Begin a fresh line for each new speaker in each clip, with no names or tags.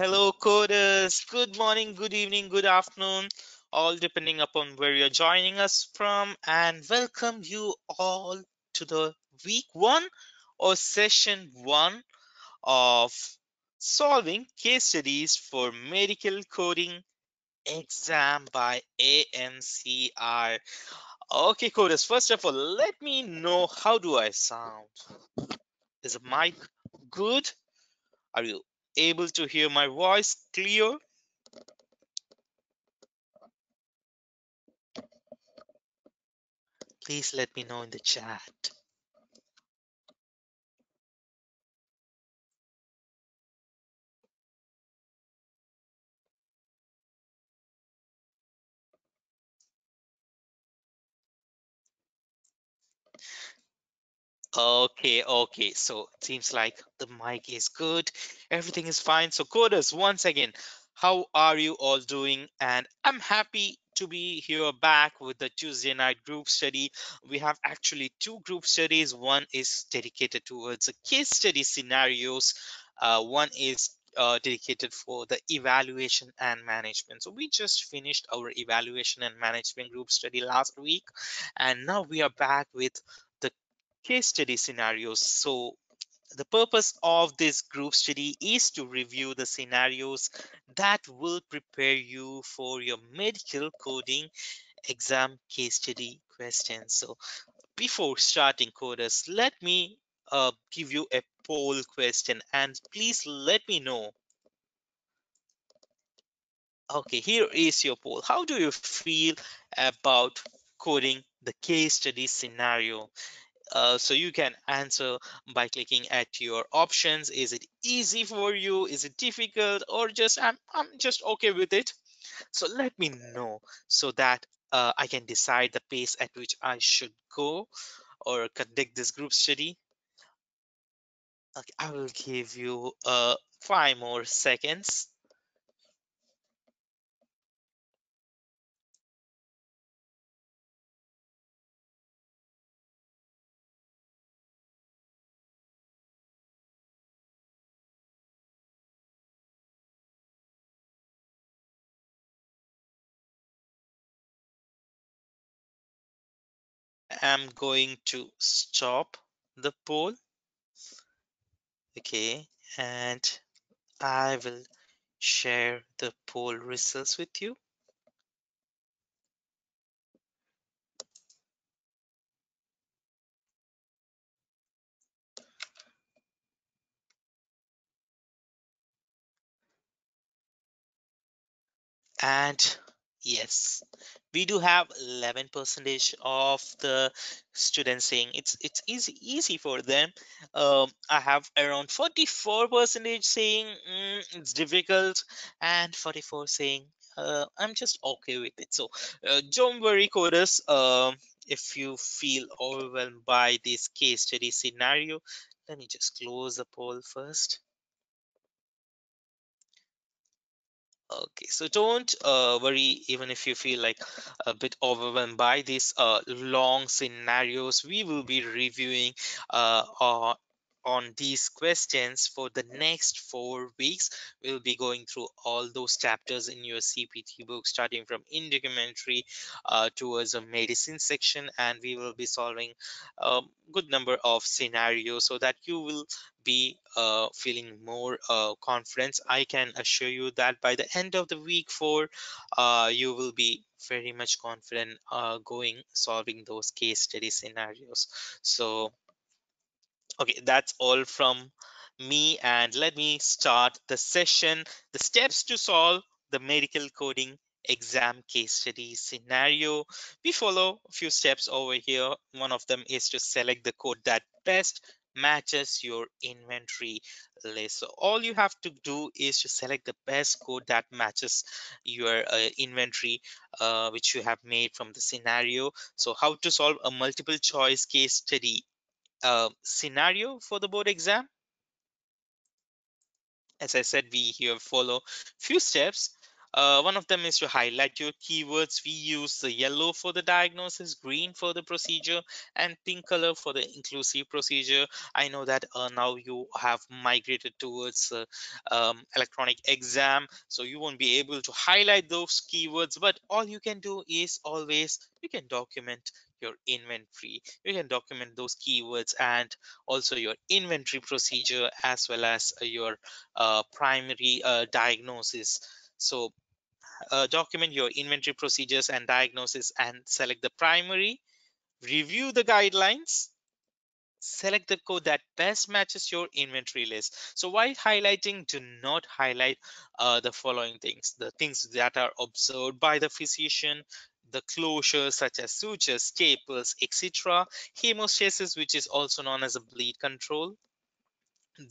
Hello, coders. Good morning, good evening, good afternoon, all depending upon where you're joining us from, and welcome you all to the week one or session one of solving case studies for medical coding exam by AMCI. Okay, coders, first of all, let me know how do I sound? Is the mic good? Are you able to hear my voice clear? Please let me know in the chat. Okay. So it seems like the mic is good. Everything is fine. So coders, once again, how are you all doing? And I'm happy to be here back with the Tuesday night group study. We have actually two group studies. One is dedicated towards the case study scenarios. One is dedicated for the evaluation and management. So we just finished our evaluation and management group study last week, and now we are back with the case study scenarios. So the purpose of this group study is to review the scenarios that will prepare you for your medical coding exam case study questions. So before starting, coders, let me give you a poll question, and please let me know. Okay, here is your poll. How do you feel about coding the case study scenario? So you can answer by clicking at your options. Is it easy for you? Is it difficult? Or just I'm just okay with it? So let me know so that I can decide the pace at which I should go or conduct this group study. Okay, I will give you 5 more seconds. I'm going to stop the poll. Okay, and I will share the poll results with you. And Yes, we do have 11 percentage of the students saying it's easy for them. I have around 44 percentage saying it's difficult, and 44 saying I'm just okay with it. So don't worry, coders. If you feel overwhelmed by this case study scenario, let me just close the poll first. Okay, so don't worry even if you feel like a bit overwhelmed by these long scenarios. We will be reviewing on these questions for the next 4 weeks. We'll be going through all those chapters in your CPT book, starting from integumentary towards the medicine section, and we will be solving a good number of scenarios so that you will be feeling more confidence. I can assure you that by the end of the week 4, you will be very much confident going solving those case study scenarios. So okay, that's all from me, and let me start the session. The steps to solve the medical coding exam case study scenario. We follow a few steps over here. One of them is to select the code that best matches your inventory list. So all you have to do is to select the best code that matches your inventory which you have made from the scenario. So how to solve a multiple choice case study scenario for the board exam. As I said, we here follow few steps. One of them is to highlight your keywords. We use the yellow for the diagnosis, green for the procedure, and pink color for the inclusive procedure. I know that now you have migrated towards electronic exam, so you won't be able to highlight those keywords, but all you can do is always you can document your inventory. You can document those keywords and also your inventory procedure as well as your primary diagnosis. So document your inventory procedures and diagnosis and select the primary, review the guidelines, select the code that best matches your inventory list. So while highlighting, do not highlight the following things: the things that are observed by the physician, the closures such as sutures, staples, etc., hemostasis, which is also known as a bleed control,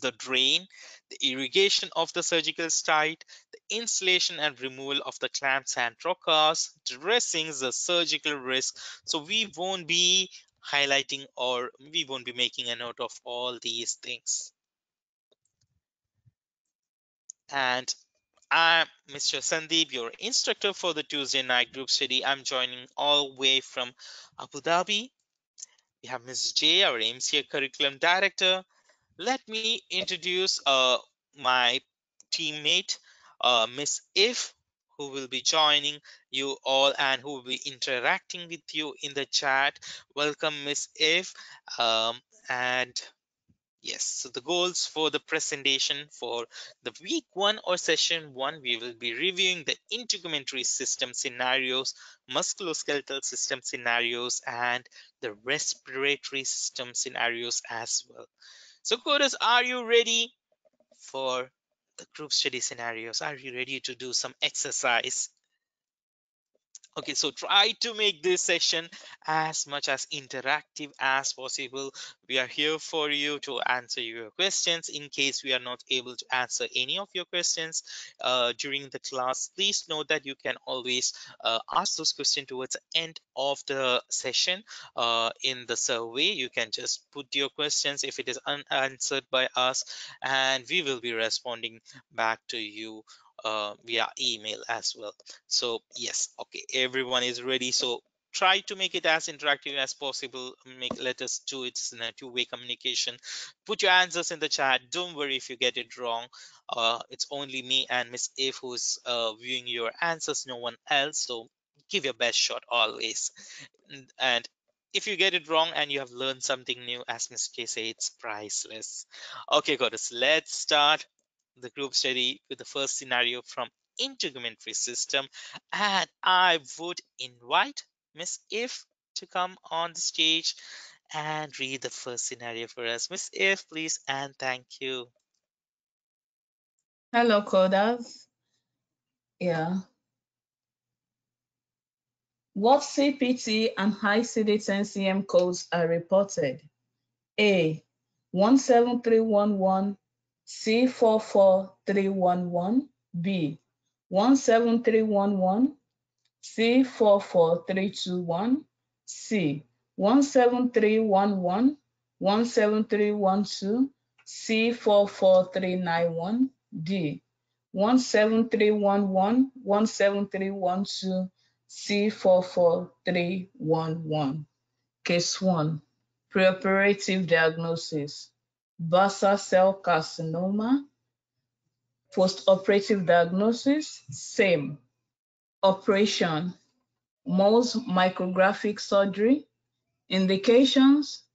the drain, the irrigation of the surgical site, the installation and removal of the clamps and trocars, dressings, the surgical risk. So we won't be highlighting or we won't be making a note of all these things. And I'm Mr. Sandeep, your instructor for the Tuesday night group study. I'm joining all the way from Abu Dhabi. We have Ms. J, our AMCI curriculum director. Let me introduce my teammate, Miss If, who will be joining you all and who will be interacting with you in the chat. Welcome, Miss If. And yes, so the goals for the presentation for the week 1 or session 1, we will be reviewing the integumentary system scenarios, musculoskeletal system scenarios, and the respiratory system scenarios as well. So, coders, are you ready for the group study scenarios? Are you ready to do some exercise? Okay, so try to make this session as much as interactive as possible. We are here for you to answer your questions. In case we are not able to answer any of your questions during the class, please note that you can always ask those questions towards the end of the session in the survey. You can just put your questions if it is unanswered by us, and we will be responding back to you via email as well. So yes, okay, everyone is ready. So try to make it as interactive as possible. Let us do it in a two-way communication. Put your answers in the chat. Don't worry if you get it wrong. It's only me and Miss If who's viewing your answers, no one else. So give your best shot always. And if you get it wrong and you have learned something new, as Miss K say, it's priceless. Okay, goddess, let's start the group study with the first scenario from integumentary system, and I would invite Miss If to come on the stage and read the first scenario for us. Miss If, please, and thank you.
Hello, coders. Yeah. What CPT and high CD10-CM codes are reported? A. 17311, C44311, B. 17311, C44321, C. 17311, 17312, C44391, D. 17311, 17312, C44311. Case 1. Preoperative diagnosis. Basal cell carcinoma. Postoperative diagnosis, same. Operation, Mohs micrographic surgery. Indications,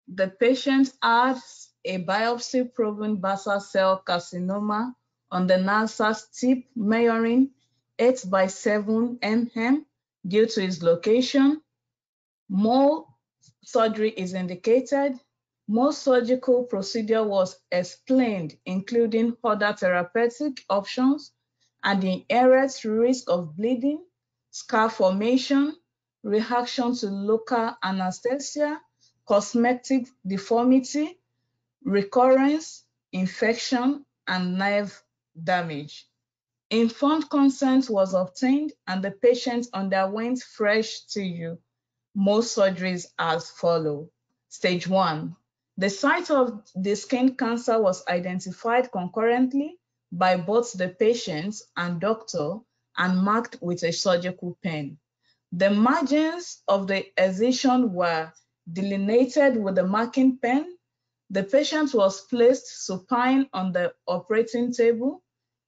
the patient has a biopsy-proven basal cell carcinoma on the nasal tip measuring 8 by 7 mm due to its location. More surgery is indicated. Most surgical procedure was explained, including other therapeutic options and the inherent risk of bleeding, scar formation, reaction to local anesthesia, cosmetic deformity, recurrence, infection, and nerve damage. Informed consent was obtained and the patient underwent fresh tissue. Most surgeries as follow. Stage 1. The site of the skin cancer was identified concurrently by both the patient and doctor and marked with a surgical pen. The margins of the excision were delineated with the marking pen. The patient was placed supine on the operating table.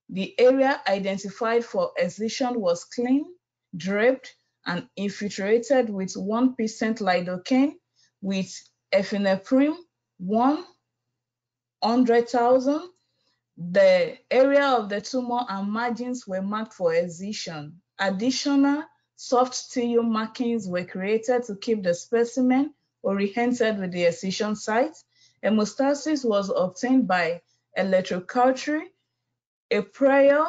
The area identified for excision was clean, draped, and infiltrated with 1% lidocaine with epinephrine 100,000. The area of the tumor and margins were marked for excision. Additional soft tissue markings were created to keep the specimen oriented with the excision site. Hemostasis was obtained by electrocautery. A prior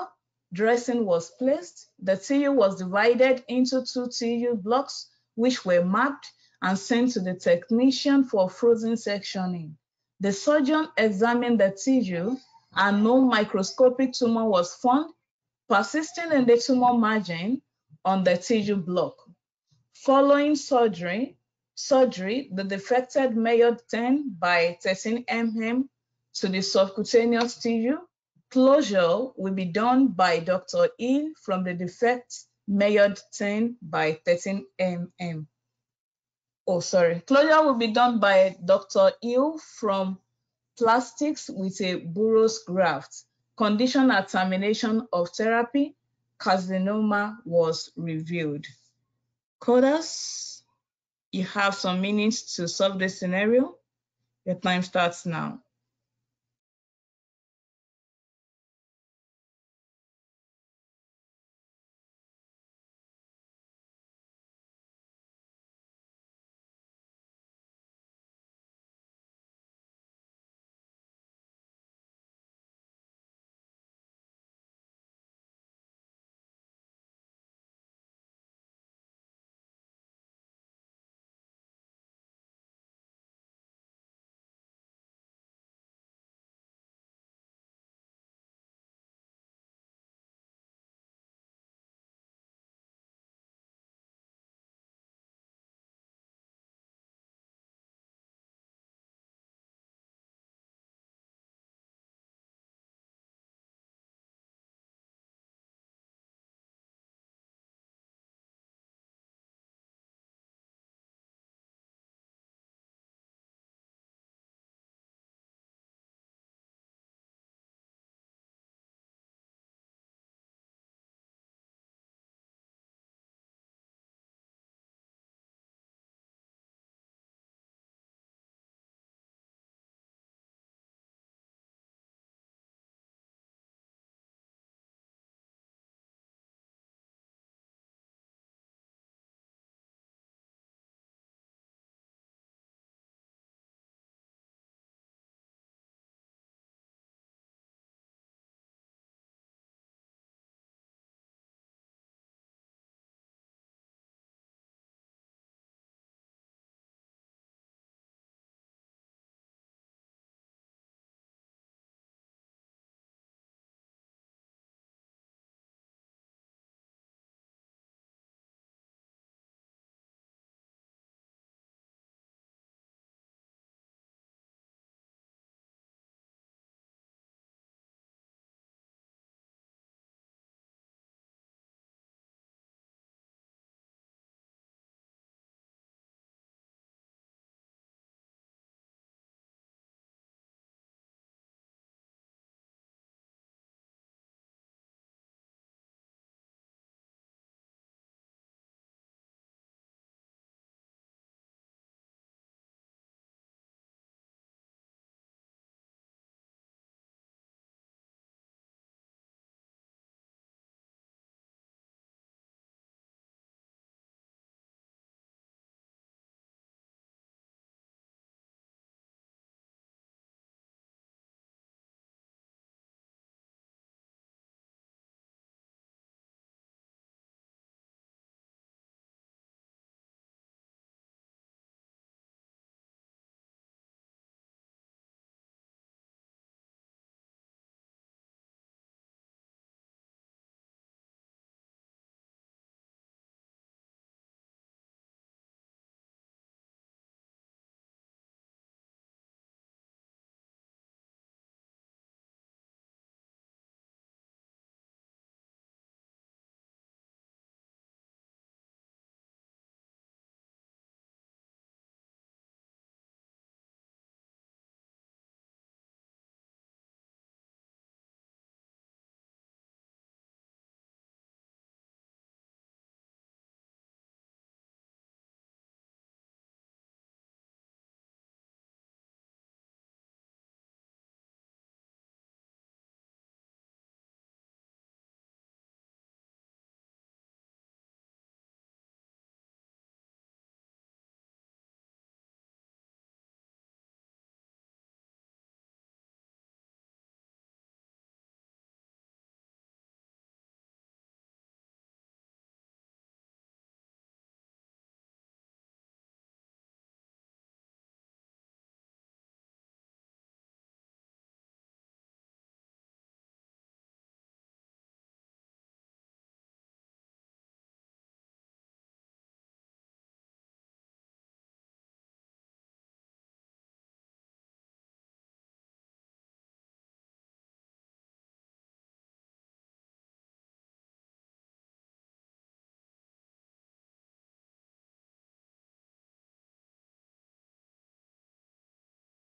dressing was placed. The tissue was divided into 2 tissue blocks, which were marked and sent to the technician for frozen sectioning. The surgeon examined the tissue and no microscopic tumor was found persisting in the tumor margin on the tissue block. Following surgery, the defected measured 10 by 13 mm to the subcutaneous tissue. Closure will be done by Dr. E from the defect measured 10 by 13 mm. Closure will be done by Dr. E from plastics with a Burroughs graft. Condition at termination of therapy, carcinoma was reviewed. Coders, you have some minutes to solve this scenario. Your time starts now.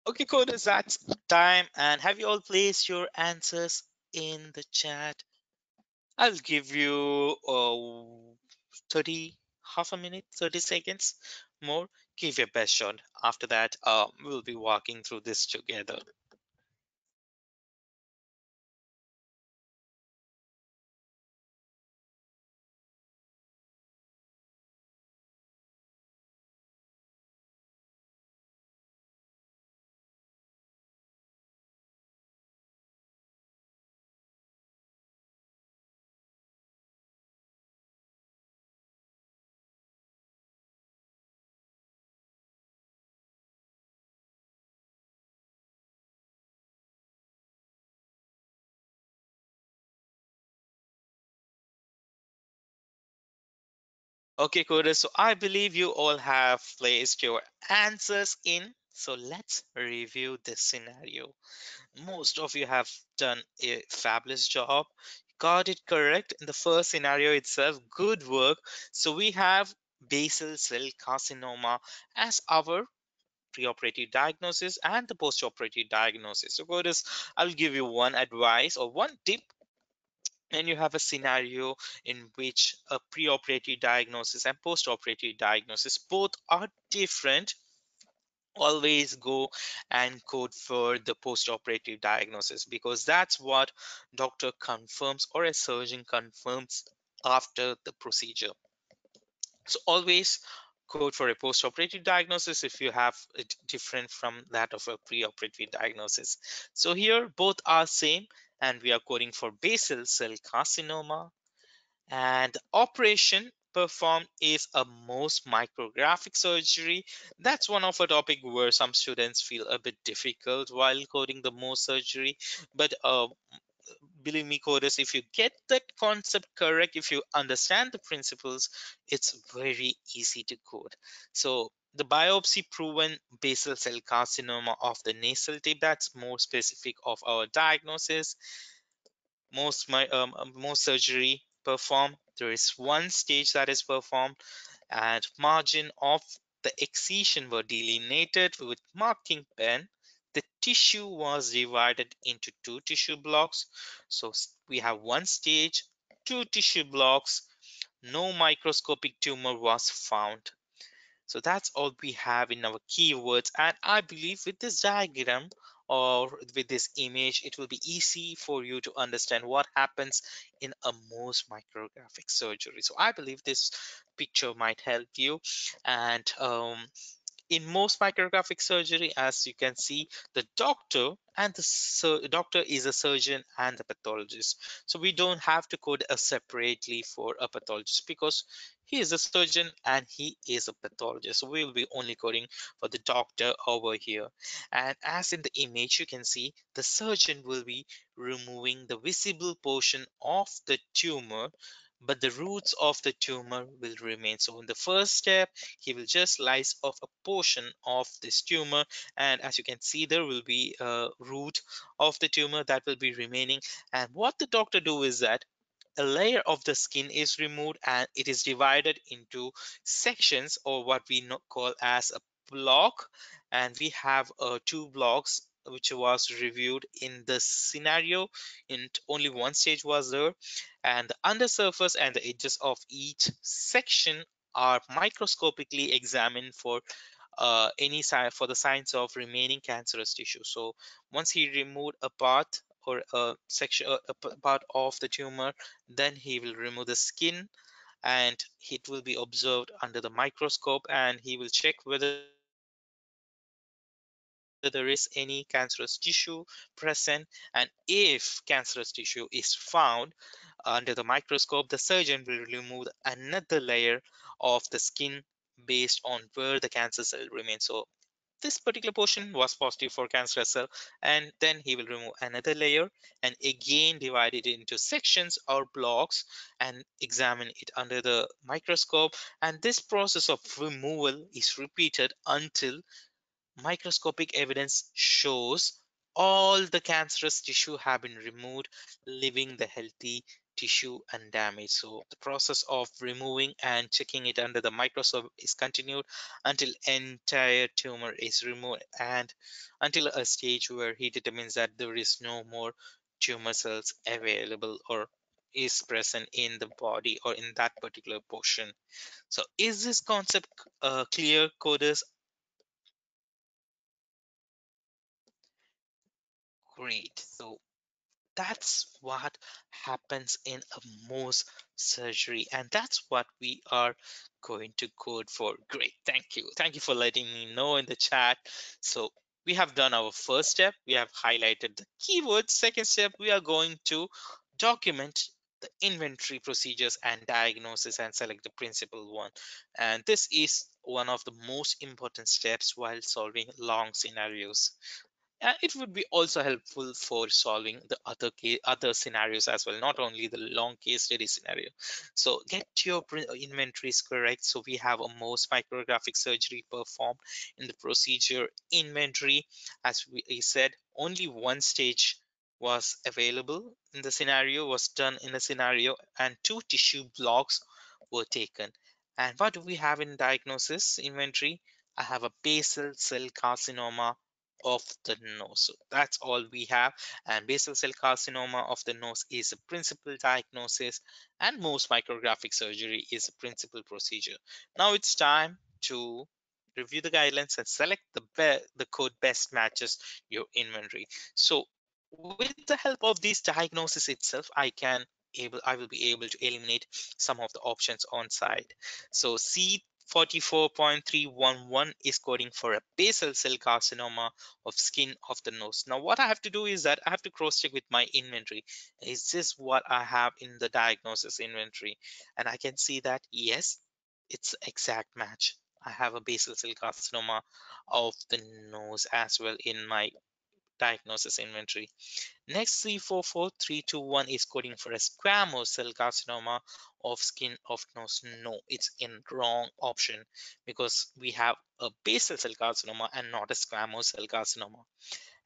Okay, coders, that's time. And have you all placed your answers in the chat? I'll give you 30, half a minute, 30 seconds more. Give your best shot. After that, we'll be walking through this together. Okay, coders, so I believe you all have placed your answers in. So let's review this scenario. Most of you have done a fabulous job. Got it correct in the first scenario itself. Good work. So we have basal cell carcinoma as our preoperative diagnosis and the postoperative diagnosis. So, coders, I'll give you one advice or one tip. And you have a scenario in which a preoperative diagnosis and postoperative diagnosis both are different, always go and code for the postoperative diagnosis, because that's what doctor confirms or a surgeon confirms after the procedure. So always code for a postoperative diagnosis if you have it different from that of a preoperative diagnosis. So here both are same, and we are coding for basal cell carcinoma, and the operation performed is a most micrographic surgery. That's one of a topic where some students feel a bit difficult while coding the most surgery. But believe me, coders, if you get that concept correct, if you understand the principles, it's very easy to code. So the biopsy proven basal cell carcinoma of the nasal tip, that's more specific of our diagnosis. Most surgery performed, there is one stage that is performed, and margin of the excision were delineated with marking pen. The tissue was divided into two tissue blocks. So we have one stage, two tissue blocks. No microscopic tumor was found. So that's all we have in our keywords. And I believe with this diagram or with this image, it will be easy for you to understand what happens in a most micrographic surgery. So I believe this picture might help you. And in most micrographic surgery, as you can see, the doctor and doctor is a surgeon and a pathologist. So we don't have to code a separately for a pathologist, because he is a surgeon and he is a pathologist. So we will be only coding for the doctor over here. And as in the image, you can see the surgeon will be removing the visible portion of the tumor, but the roots of the tumor will remain. So in the first step, he will just slice off a portion of this tumor, and as you can see, there will be a root of the tumor that will be remaining. And what the doctor do is that a layer of the skin is removed and it is divided into sections, or what we call as a block. And we have two blocks which was reviewed in the scenario, and only one stage was there, and the undersurface and the edges of each section are microscopically examined for any sign for the signs of remaining cancerous tissue. So once he removed a part or a section, part of the tumor, then he will remove the skin, and it will be observed under the microscope, and he will check whether there is any cancerous tissue present. And if cancerous tissue is found under the microscope, the surgeon will remove another layer of the skin based on where the cancer cell remains. So this particular portion was positive for cancer cell, and then he will remove another layer and again divide it into sections or blocks and examine it under the microscope. And this process of removal is repeated until microscopic evidence shows all the cancerous tissue have been removed, leaving the healthy tissue and damage. So the process of removing and checking it under the microscope is continued until entire tumor is removed and until a stage where he determines that there is no more tumor cells available or is present in the body or in that particular portion. So is this concept clear, coders? Great. So that's what happens in a Mohs surgery, and that's what we are going to code for. Great, thank you for letting me know in the chat. So we have done our first step, we have highlighted the keywords. Second step, we are going to document the inventory procedures and diagnosis and select the principal one, and this is one of the most important steps while solving long scenarios. It would be also helpful for solving the other scenarios as well, not only the long case study scenario. So get your inventories correct. So we have a most micrographic surgery performed in the procedure inventory. As we said, only one stage was available in the scenario, was done in the scenario, and two tissue blocks were taken. And what do we have in diagnosis inventory? I have a basal cell carcinoma of the nose. So that's all we have. And basal cell carcinoma of the nose is a principal diagnosis, and most micrographic surgery is a principal procedure. Now it's time to review the guidelines and select the code best matches your inventory. So with the help of this diagnosis itself, I will be able to eliminate some of the options on site. So C44.311 is coding for a basal cell carcinoma of skin of the nose. Now what I have to do is that I have to cross check with my inventory. Is this what I have in the diagnosis inventory? And I can see that yes, it's exact match. I have a basal cell carcinoma of the nose as well in my diagnosis inventory. Next, C44321 is coding for a squamous cell carcinoma of skin of nose. No, it's in wrong option because we have a basal cell carcinoma and not a squamous cell carcinoma.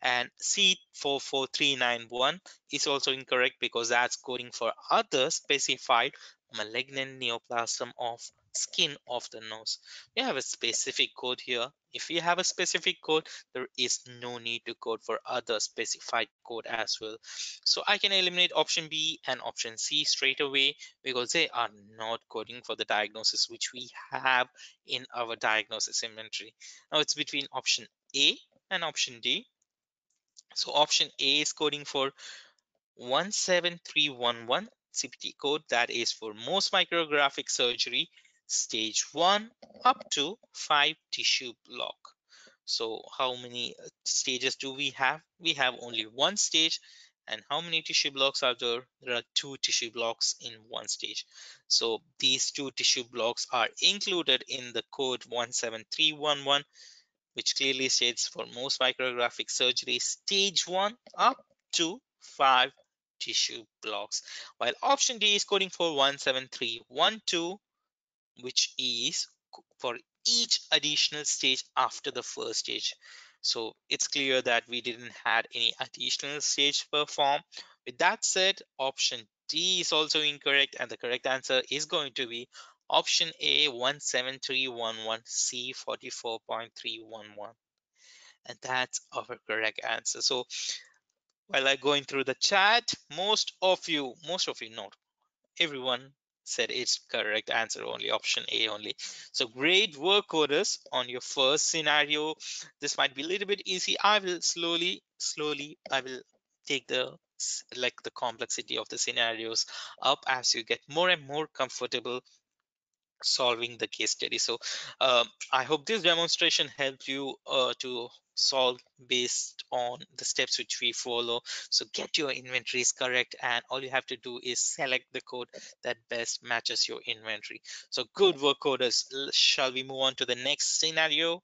And C44391 is also incorrect because that's coding for other specified malignant neoplasm of skin of the nose. We have a specific code here. If you have a specific code, there is no need to code for other specified code as well. So I can eliminate option B and option C straight away because they are not coding for the diagnosis which we have in our diagnosis inventory. Now it's between option A and option D. So option A is coding for 17311 CPT code, that is for most micrographic surgery stage 1 up to 5 tissue block. So how many stages do we have? We have only one stage. And how many tissue blocks are there? There are two tissue blocks in one stage. So these two tissue blocks are included in the code 17311, which clearly states for most micrographic surgery stage 1 up to 5 tissue blocks, while option D is coding for 17312, which is for each additional stage after the first stage. So it's clear that we didn't had any additional stage performed. With that said, option D is also incorrect, and the correct answer is going to be option A, 17311 C44.311. And that's our correct answer. So while I'm going through the chat, most of you, not everyone said it's correct answer, only option A only. So great work, coders, on your first scenario. This might be a little bit easy. I will slowly I will take the complexity of the scenarios up as you get more and more comfortable solving the case study. So I hope this demonstration helped you to solve based on the steps which we follow. So get your inventories correct, and all you have to do is select the code that best matches your inventory. So good work, coders. Shall we move on to the next scenario?